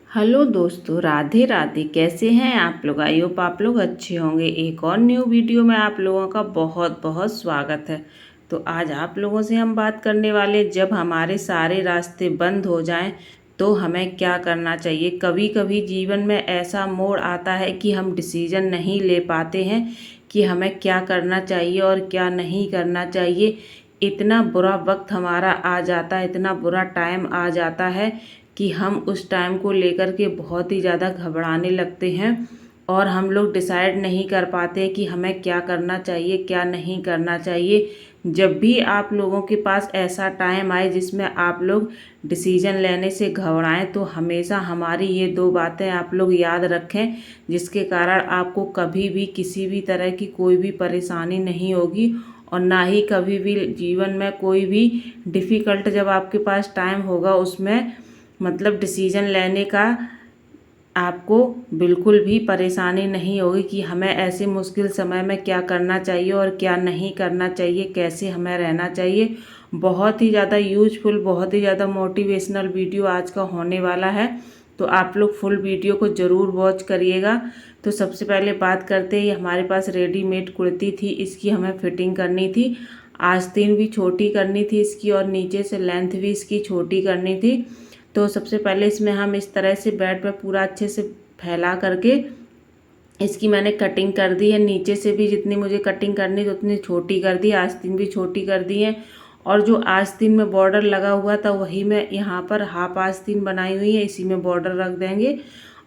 Hello दोस्तों, राधे राधे। कैसे हैं आप लोग? आई होप आप लोग अच्छे होंगे। एक और न्यू वीडियो में आप लोगों का बहुत बहुत स्वागत है। तो आज आप लोगों से हम बात करने वाले, जब हमारे सारे रास्ते बंद हो जाएं तो हमें क्या करना चाहिए। कभी कभी जीवन में ऐसा मोड़ आता है कि हम डिसीजन नहीं ले पाते हैं कि हमें क्या करना चाहिए और क्या नहीं करना चाहिए। इतना बुरा वक्त हमारा आ जाता है, इतना बुरा टाइम आ जाता है कि हम उस टाइम को लेकर के बहुत ही ज़्यादा घबराने लगते हैं और हम लोग डिसाइड नहीं कर पाते कि हमें क्या करना चाहिए, क्या नहीं करना चाहिए। जब भी आप लोगों के पास ऐसा टाइम आए जिसमें आप लोग डिसीजन लेने से घबराएं, तो हमेशा हमारी ये दो बातें आप लोग याद रखें, जिसके कारण आपको कभी भी किसी भी तरह की कोई भी परेशानी नहीं होगी और ना ही कभी भी जीवन में कोई भी डिफ़िकल्ट जब आपके पास टाइम होगा उसमें मतलब डिसीजन लेने का आपको बिल्कुल भी परेशानी नहीं होगी कि हमें ऐसे मुश्किल समय में क्या करना चाहिए और क्या नहीं करना चाहिए, कैसे हमें रहना चाहिए। बहुत ही ज़्यादा यूजफुल, बहुत ही ज़्यादा मोटिवेशनल वीडियो आज का होने वाला है, तो आप लोग फुल वीडियो को ज़रूर वॉच करिएगा। तो सबसे पहले बात करते हैं, हमारे पास रेडीमेड कुर्ती थी, इसकी हमें फिटिंग करनी थी। आस्तीन भी छोटी करनी थी इसकी और नीचे से लेंथ भी इसकी छोटी करनी थी। तो सबसे पहले इसमें हम इस तरह से बेड पर पूरा अच्छे से फैला करके इसकी मैंने कटिंग कर दी है। नीचे से भी जितनी मुझे कटिंग करनी थी उतनी छोटी कर दी, आस्तीन भी छोटी कर दी है। और जो आस्तीन में बॉर्डर लगा हुआ था वही मैं यहाँ पर हाफ आस्तीन बनाई हुई है, इसी में बॉर्डर रख देंगे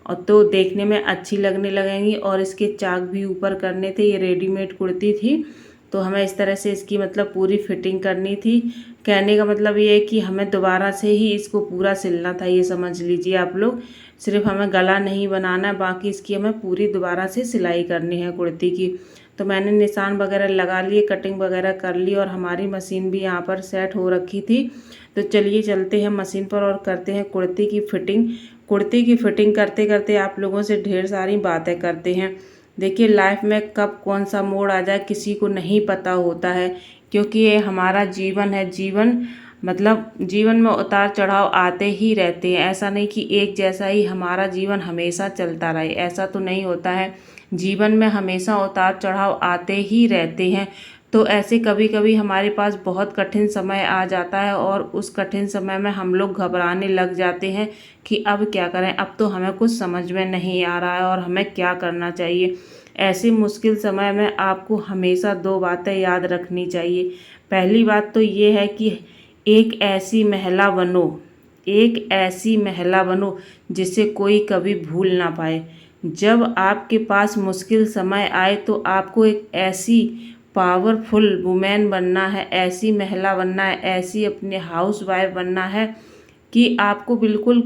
और तो देखने में अच्छी लगने लगेंगी। और इसके चाक भी ऊपर करने थे, ये रेडीमेड कुर्ती थी तो हमें इस तरह से इसकी मतलब पूरी फिटिंग करनी थी। कहने का मतलब ये है कि हमें दोबारा से ही इसको पूरा सिलना था, ये समझ लीजिए आप लोग। सिर्फ हमें गला नहीं बनाना है, बाकी इसकी हमें पूरी दोबारा से सिलाई करनी है कुर्ती की। तो मैंने निशान वगैरह लगा लिए, कटिंग वगैरह कर ली और हमारी मशीन भी यहाँ पर सेट हो रखी थी। तो चलिए चलते हैं मशीन पर और करते हैं कुर्ती की फिटिंग। कुर्ती की फिटिंग करते करते आप लोगों से ढेर सारी बातें करते हैं। देखिए, लाइफ में कब कौन सा मोड़ आ जाए किसी को नहीं पता होता है, क्योंकि ये हमारा जीवन है। जीवन मतलब जीवन में उतार चढ़ाव आते ही रहते हैं। ऐसा नहीं कि एक जैसा ही हमारा जीवन हमेशा चलता रहे, ऐसा तो नहीं होता है। जीवन में हमेशा उतार चढ़ाव आते ही रहते हैं। तो ऐसे कभी कभी हमारे पास बहुत कठिन समय आ जाता है और उस कठिन समय में हम लोग घबराने लग जाते हैं कि अब क्या करें, अब तो हमें कुछ समझ में नहीं आ रहा है और हमें क्या करना चाहिए। ऐसे मुश्किल समय में आपको हमेशा दो बातें याद रखनी चाहिए। पहली बात तो ये है कि एक ऐसी महिला बनो, एक ऐसी महिला बनो जिसे कोई कभी भूल ना पाए। जब आपके पास मुश्किल समय आए तो आपको एक ऐसी पावरफुल वुमेन बनना है, ऐसी महिला बनना है, ऐसी अपने हाउस वाइफ बनना है कि आपको बिल्कुल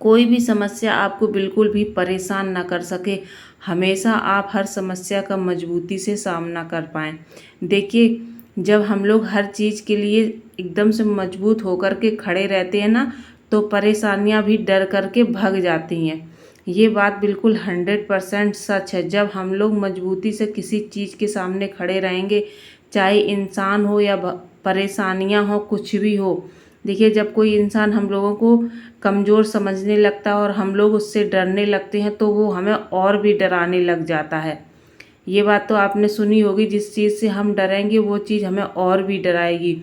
कोई भी समस्या आपको बिल्कुल भी परेशान ना कर सके। हमेशा आप हर समस्या का मजबूती से सामना कर पाएँ। देखिए, जब हम लोग हर चीज़ के लिए एकदम से मजबूत होकर के खड़े रहते हैं ना, तो परेशानियां भी डर करके भाग जाती हैं। ये बात बिल्कुल 100% सच है। जब हम लोग मजबूती से किसी चीज़ के सामने खड़े रहेंगे, चाहे इंसान हो या परेशानियां हो, कुछ भी हो। देखिए, जब कोई इंसान हम लोगों को कमज़ोर समझने लगता है और हम लोग उससे डरने लगते हैं तो वो हमें और भी डराने लग जाता है। ये बात तो आपने सुनी होगी, जिस चीज़ से हम डरेंगे वो चीज़ हमें और भी डराएगी।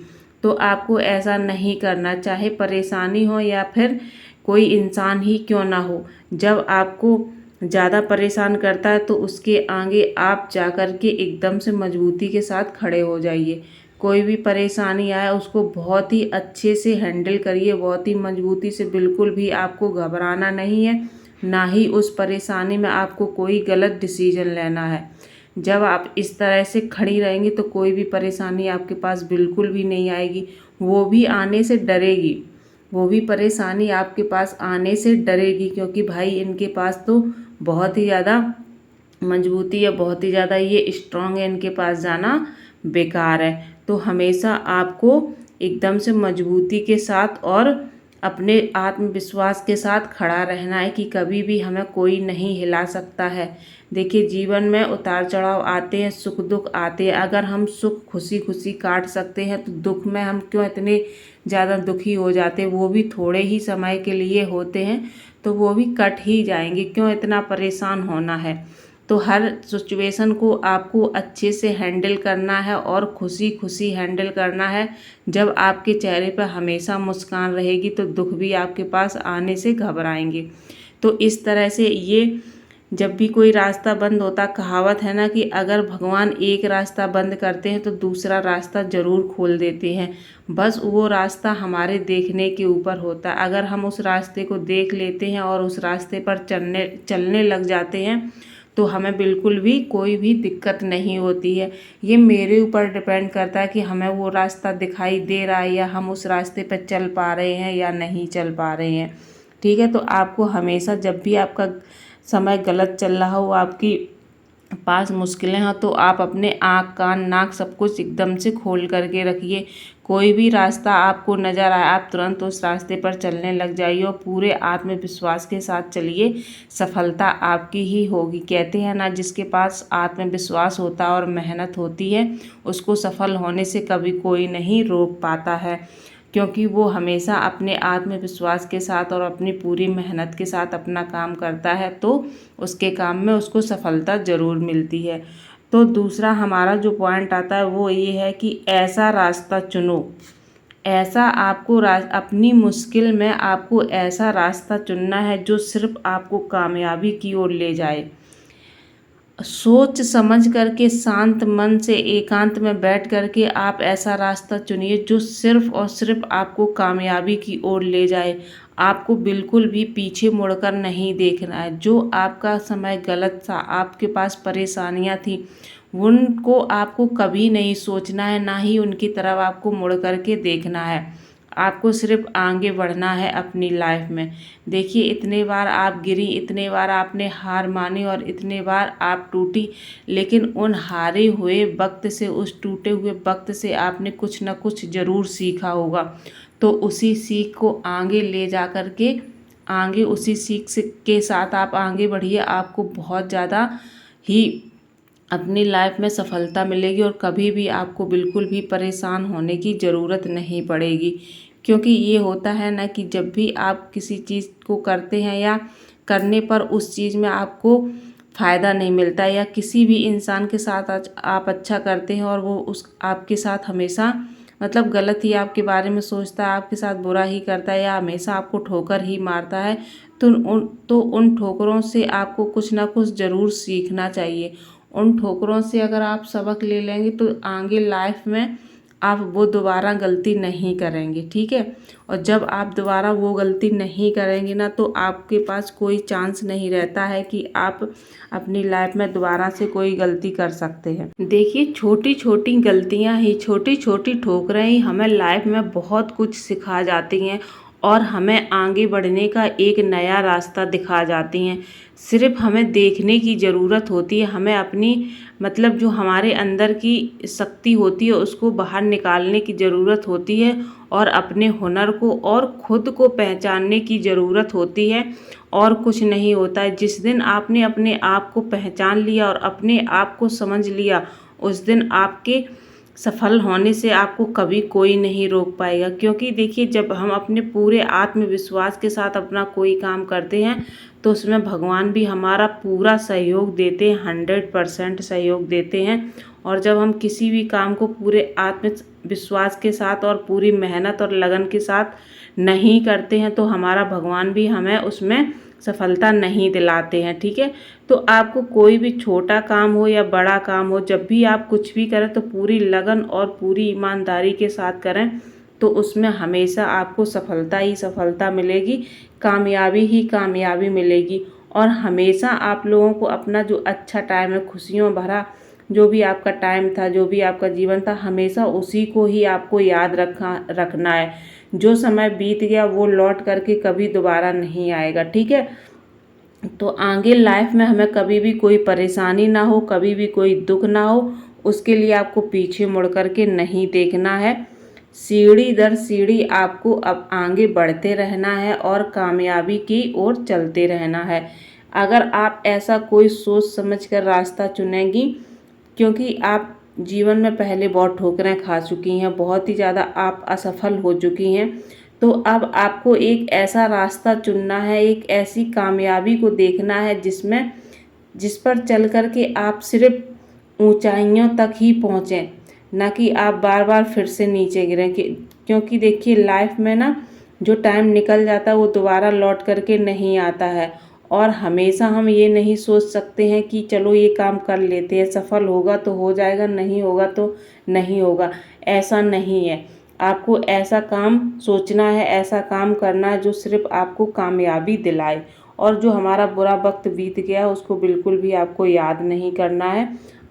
तो आपको ऐसा नहीं करना, चाहे परेशानी हो या फिर कोई इंसान ही क्यों ना हो। जब आपको ज़्यादा परेशान करता है तो उसके आगे आप जा कर के एकदम से मजबूती के साथ खड़े हो जाइए। कोई भी परेशानी आए उसको बहुत ही अच्छे से हैंडल करिए, बहुत ही मजबूती से। बिल्कुल भी आपको घबराना नहीं है, ना ही उस परेशानी में आपको कोई गलत डिसीजन लेना है। जब आप इस तरह से खड़ी रहेंगी तो कोई भी परेशानी आपके पास बिल्कुल भी नहीं आएगी, वो भी आने से डरेगी। वो भी परेशानी आपके पास आने से डरेगी, क्योंकि भाई इनके पास तो बहुत ही ज़्यादा मजबूती है, बहुत ही ज़्यादा ये स्ट्रांग है, इनके पास जाना बेकार है। तो हमेशा आपको एकदम से मजबूती के साथ और अपने आत्मविश्वास के साथ खड़ा रहना है कि कभी भी हमें कोई नहीं हिला सकता है। देखिए, जीवन में उतार चढ़ाव आते हैं, सुख दुख आते हैं। अगर हम सुख खुशी खुशी काट सकते हैं तो दुख में हम क्यों इतने ज़्यादा दुखी हो जाते, वो भी थोड़े ही समय के लिए होते हैं, तो वो भी कट ही जाएंगे। क्यों इतना परेशान होना है। तो हर सिचुएशन को आपको अच्छे से हैंडल करना है और खुशी खुशी हैंडल करना है। जब आपके चेहरे पर हमेशा मुस्कान रहेगी तो दुख भी आपके पास आने से घबराएंगे। तो इस तरह से ये जब भी कोई रास्ता बंद होता, कहावत है ना कि अगर भगवान एक रास्ता बंद करते हैं तो दूसरा रास्ता ज़रूर खोल देते हैं। बस वो रास्ता हमारे देखने के ऊपर होता है। अगर हम उस रास्ते को देख लेते हैं और उस रास्ते पर चलने लग जाते हैं तो हमें बिल्कुल भी कोई भी दिक्कत नहीं होती है। ये मेरे ऊपर डिपेंड करता है कि हमें वो रास्ता दिखाई दे रहा है या हम उस रास्ते पर चल पा रहे हैं या नहीं चल पा रहे हैं। ठीक है, तो आपको हमेशा जब भी आपका समय गलत चल रहा हो, आपकी पास मुश्किलें हैं, तो आप अपने आँख कान नाक सब कुछ एकदम से खोल करके रखिए। कोई भी रास्ता आपको नज़र आए आप तुरंत उस रास्ते पर चलने लग जाइए और पूरे आत्मविश्वास के साथ चलिए। सफलता आपकी ही होगी। कहते हैं ना, जिसके पास आत्मविश्वास होता है और मेहनत होती है उसको सफल होने से कभी कोई नहीं रोक पाता है, क्योंकि वो हमेशा अपने आत्मविश्वास के साथ और अपनी पूरी मेहनत के साथ अपना काम करता है, तो उसके काम में उसको सफलता ज़रूर मिलती है। तो दूसरा हमारा जो पॉइंट आता है वो ये है कि ऐसा रास्ता चुनो, ऐसा आपको अपनी मुश्किल में आपको ऐसा रास्ता चुनना है जो सिर्फ आपको कामयाबी की ओर ले जाए। सोच समझ करके शांत मन से एकांत में बैठ करके आप ऐसा रास्ता चुनिए जो सिर्फ और सिर्फ आपको कामयाबी की ओर ले जाए। आपको बिल्कुल भी पीछे मुड़कर नहीं देखना है। जो आपका समय गलत था, आपके पास परेशानियां थी, उनको आपको कभी नहीं सोचना है, ना ही उनकी तरफ आपको मुड़ करके देखना है। आपको सिर्फ आगे बढ़ना है अपनी लाइफ में। देखिए, इतने बार आप गिरी, इतने बार आपने हार मानी और इतने बार आप टूटी, लेकिन उन हारे हुए वक्त से, उस टूटे हुए वक्त से आपने कुछ ना कुछ ज़रूर सीखा होगा। तो उसी सीख को आगे ले जा कर के आगे उसी सीख के साथ आप आगे बढ़िए। आपको बहुत ज़्यादा ही अपनी लाइफ में सफलता मिलेगी और कभी भी आपको बिल्कुल भी परेशान होने की ज़रूरत नहीं पड़ेगी। क्योंकि ये होता है ना कि जब भी आप किसी चीज़ को करते हैं या करने पर उस चीज़ में आपको फ़ायदा नहीं मिलता, या किसी भी इंसान के साथ आज आप अच्छा करते हैं और वो उस आपके साथ हमेशा मतलब गलत ही आपके बारे में सोचता है, आपके साथ बुरा ही करता है या हमेशा आपको ठोकर ही मारता है, तो उन ठोकरों से आपको कुछ ना कुछ ज़रूर सीखना चाहिए। उन ठोकरों से अगर आप सबक ले लेंगे तो आगे लाइफ में आप वो दोबारा गलती नहीं करेंगे। ठीक है, और जब आप दोबारा वो गलती नहीं करेंगे ना, तो आपके पास कोई चांस नहीं रहता है कि आप अपनी लाइफ में दोबारा से कोई गलती कर सकते हैं। देखिए, छोटी छोटी गलतियां ही, छोटी छोटी ठोकरें ही हमें लाइफ में बहुत कुछ सिखा जाती हैं और हमें आगे बढ़ने का एक नया रास्ता दिखा जाती हैं। सिर्फ हमें देखने की ज़रूरत होती है। हमें अपनी मतलब जो हमारे अंदर की शक्ति होती है उसको बाहर निकालने की ज़रूरत होती है और अपने हुनर को और ख़ुद को पहचानने की ज़रूरत होती है, और कुछ नहीं होता है। जिस दिन आपने अपने आप को पहचान लिया और अपने आप को समझ लिया, उस दिन आपके सफल होने से आपको कभी कोई नहीं रोक पाएगा। क्योंकि देखिए, जब हम अपने पूरे आत्मविश्वास के साथ अपना कोई काम करते हैं तो उसमें भगवान भी हमारा पूरा सहयोग देते हैं, 100% सहयोग देते हैं। और जब हम किसी भी काम को पूरे आत्मविश्वास के साथ और पूरी मेहनत और लगन के साथ नहीं करते हैं तो हमारा भगवान भी हमें उसमें सफलता नहीं दिलाते हैं। ठीक है, तो आपको कोई भी छोटा काम हो या बड़ा काम हो, जब भी आप कुछ भी करें तो पूरी लगन और पूरी ईमानदारी के साथ करें, तो उसमें हमेशा आपको सफलता ही सफलता मिलेगी, कामयाबी ही कामयाबी मिलेगी। और हमेशा आप लोगों को अपना जो अच्छा टाइम है, खुशियों भरा जो भी आपका टाइम था, जो भी आपका जीवन था, हमेशा उसी को ही आपको याद रखना है। जो समय बीत गया वो लौट करके कभी दोबारा नहीं आएगा। ठीक है, तो आगे लाइफ में हमें कभी भी कोई परेशानी ना हो, कभी भी कोई दुख ना हो, उसके लिए आपको पीछे मुड़ करके नहीं देखना है। सीढ़ी दर सीढ़ी आपको अब आगे बढ़ते रहना है और कामयाबी की ओर चलते रहना है। अगर आप ऐसा कोई सोच समझ कर रास्ता चुनेंगी, क्योंकि आप जीवन में पहले बहुत ठोकरें खा चुकी हैं, बहुत ही ज़्यादा आप असफल हो चुकी हैं, तो अब आपको एक ऐसा रास्ता चुनना है, एक ऐसी कामयाबी को देखना है जिस पर चल कर के आप सिर्फ ऊंचाइयों तक ही पहुँचें, ना कि आप बार बार फिर से नीचे गिरें। क्योंकि देखिए लाइफ में ना जो टाइम निकल जाता है वो दोबारा लौट करके नहीं आता है, और हमेशा हम ये नहीं सोच सकते हैं कि चलो ये काम कर लेते हैं, सफल होगा तो हो जाएगा, नहीं होगा तो नहीं होगा। ऐसा नहीं है, आपको ऐसा काम सोचना है, ऐसा काम करना है जो सिर्फ आपको कामयाबी दिलाए, और जो हमारा बुरा वक्त बीत गया उसको बिल्कुल भी आपको याद नहीं करना है।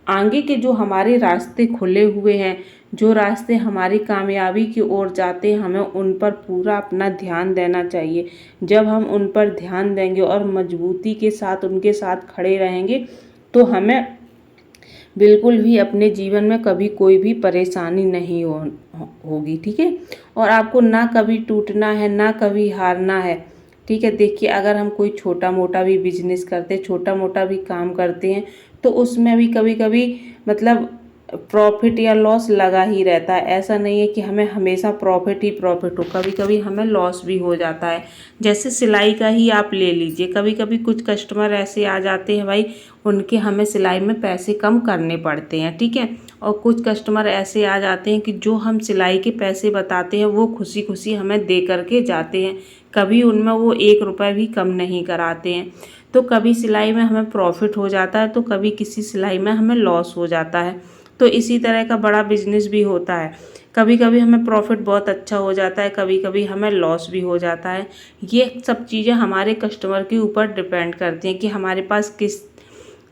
आगे के जो हमारे रास्ते खुले हुए हैं, जो रास्ते हमारी कामयाबी की ओर जाते हैं, हमें उन पर पूरा अपना ध्यान देना चाहिए। जब हम उन पर ध्यान देंगे और मजबूती के साथ उनके साथ खड़े रहेंगे, तो हमें बिल्कुल भी अपने जीवन में कभी कोई भी परेशानी नहीं होगी। ठीक है, और आपको ना कभी टूटना है, ना कभी हारना है। ठीक है, देखिए अगर हम कोई छोटा मोटा भी बिजनेस करते, छोटा मोटा भी काम करते हैं, तो उसमें भी कभी कभी मतलब प्रॉफिट या लॉस लगा ही रहता है। ऐसा नहीं है कि हमें हमेशा प्रॉफिट ही प्रॉफिट हो, कभी कभी हमें लॉस भी हो जाता है। जैसे सिलाई का ही आप ले लीजिए, कभी कभी कुछ कस्टमर ऐसे आ जाते हैं भाई, उनके हमें सिलाई में पैसे कम करने पड़ते हैं। ठीक है, और कुछ कस्टमर ऐसे आ जाते हैं कि जो हम सिलाई के पैसे बताते हैं वो खुशी खुशी हमें दे करके जाते हैं, कभी उनमें वो 1 रुपये भी कम नहीं कराते हैं। तो कभी सिलाई में हमें प्रॉफिट हो जाता है, तो कभी किसी सिलाई में हमें लॉस हो जाता है। तो इसी तरह का बड़ा बिजनेस भी होता है, कभी कभी हमें प्रॉफिट बहुत अच्छा हो जाता है, कभी कभी हमें लॉस भी हो जाता है। ये सब चीज़ें हमारे कस्टमर के ऊपर डिपेंड करती हैं कि हमारे पास किस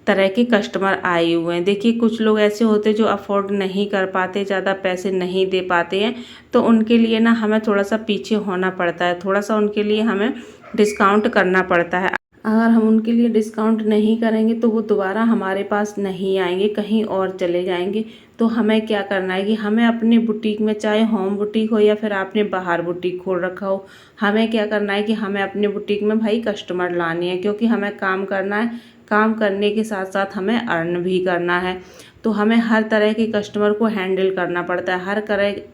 तरह के कस्टमर आए हुए हैं। देखिए कुछ लोग ऐसे होते हैं जो अफोर्ड नहीं कर पाते, ज़्यादा पैसे नहीं दे पाते हैं, तो उनके लिए ना हमें थोड़ा सा पीछे होना पड़ता है, थोड़ा सा उनके लिए हमें डिस्काउंट करना पड़ता है। अगर हम उनके लिए डिस्काउंट नहीं करेंगे तो वो दोबारा हमारे पास नहीं आएंगे, कहीं और चले जाएंगे। तो हमें क्या करना है कि हमें अपने बुटीक में, चाहे होम बुटीक हो या फिर आपने बाहर बुटीक खोल रखा हो, हमें क्या करना है कि हमें अपने बुटीक में भाई कस्टमर लाने हैं, क्योंकि हमें काम करना है, काम करने के साथ साथ हमें अर्न भी करना है। तो हमें हर तरह के कस्टमर को हैंडल करना पड़ता है, हर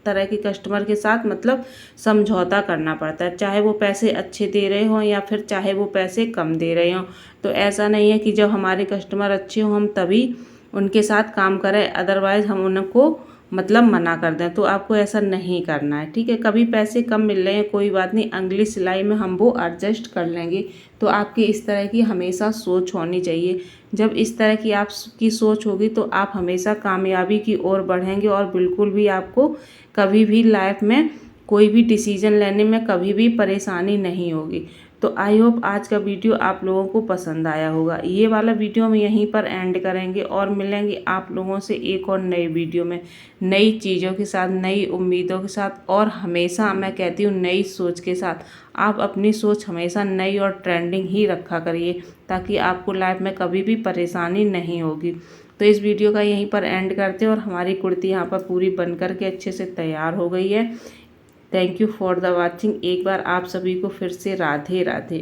तरह के कस्टमर के साथ मतलब समझौता करना पड़ता है, चाहे वो पैसे अच्छे दे रहे हों या फिर चाहे वो पैसे कम दे रहे हों। तो ऐसा नहीं है कि जब हमारे कस्टमर अच्छे हों हम तभी उनके साथ काम करें, अदरवाइज़ हम उनको मतलब मना कर दें। तो आपको ऐसा नहीं करना है। ठीक है, कभी पैसे कम मिल रहे हैं कोई बात नहीं, अगली सिलाई में हम वो एडजस्ट कर लेंगे। तो आपकी इस तरह की हमेशा सोच होनी चाहिए। जब इस तरह की आपकी सोच होगी तो आप हमेशा कामयाबी की ओर बढ़ेंगे, और बिल्कुल भी आपको कभी भी लाइफ में कोई भी डिसीजन लेने में कभी भी परेशानी नहीं होगी। तो आई होप आज का वीडियो आप लोगों को पसंद आया होगा। ये वाला वीडियो हम यहीं पर एंड करेंगे और मिलेंगे आप लोगों से एक और नई वीडियो में, नई चीज़ों के साथ, नई उम्मीदों के साथ, और हमेशा मैं कहती हूँ नई सोच के साथ। आप अपनी सोच हमेशा नई और ट्रेंडिंग ही रखा करिए, ताकि आपको लाइफ में कभी भी परेशानी नहीं होगी। तो इस वीडियो का यहीं पर एंड करते हैं, और हमारी कुर्ती यहाँ पर पूरी बन कर के अच्छे से तैयार हो गई है। Thank you for the watching. एक बार आप सभी को फिर से राधे राधे।